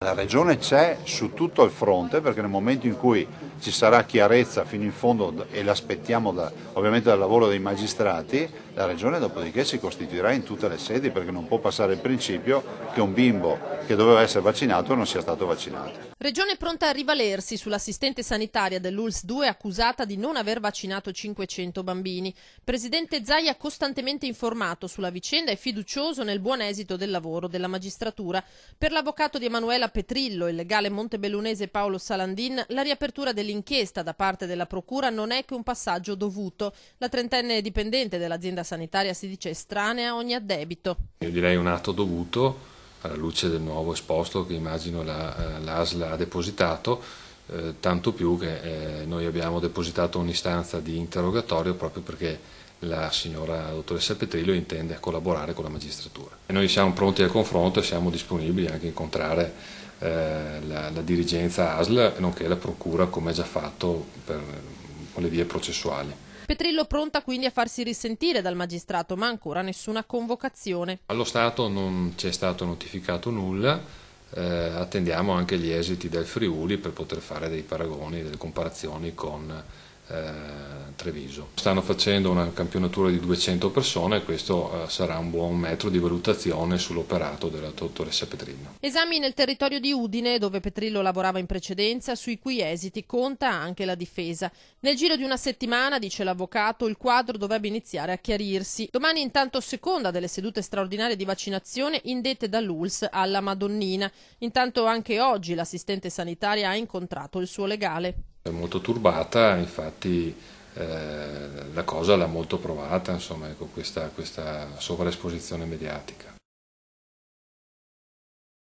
La Regione c'è su tutto il fronte perché nel momento in cui ci sarà chiarezza fino in fondo e l'aspettiamo ovviamente dal lavoro dei magistrati, la Regione dopodiché si costituirà in tutte le sedi perché non può passare il principio che un bimbo che doveva essere vaccinato non sia stato vaccinato. Regione pronta a rivalersi sull'assistente sanitaria dell'ULSS 2 accusata di non aver vaccinato 500 bambini. Presidente Zaia costantemente informato sulla vicenda e fiducioso nel buon esito del lavoro della magistratura. Per l'avvocato di Emanuela Petrillo, il legale montebellunese Paolo Salandin, la riapertura dell'inchiesta da parte della procura non è che un passaggio dovuto. La trentenne dipendente dell'azienda sanitaria si dice estranea a ogni addebito. Io direi un atto dovuto alla luce del nuovo esposto che immagino l'ASL ha depositato, tanto più che noi abbiamo depositato un'istanza di interrogatorio proprio perché la signora dottoressa Petrillo intende collaborare con la magistratura. E noi siamo pronti al confronto e siamo disponibili anche a incontrare la dirigenza ASL nonché la procura come già fatto con le vie processuali. Petrillo pronta quindi a farsi risentire dal magistrato, ma ancora nessuna convocazione. Allo Stato non ci è stato notificato nulla, attendiamo anche gli esiti del Friuli per poter fare dei paragoni, delle comparazioni con Treviso. Stanno facendo una campionatura di 200 persone e questo sarà un buon metro di valutazione sull'operato della dottoressa Petrillo. Esami nel territorio di Udine, dove Petrillo lavorava in precedenza, sui cui esiti conta anche la difesa. Nel giro di una settimana, dice l'avvocato, il quadro dovrebbe iniziare a chiarirsi. Domani intanto seconda delle sedute straordinarie di vaccinazione indette dall'ULSS alla Madonnina. Intanto anche oggi l'assistente sanitaria ha incontrato il suo legale. È molto turbata, infatti la cosa l'ha molto provata, insomma, con questa sovraesposizione mediatica.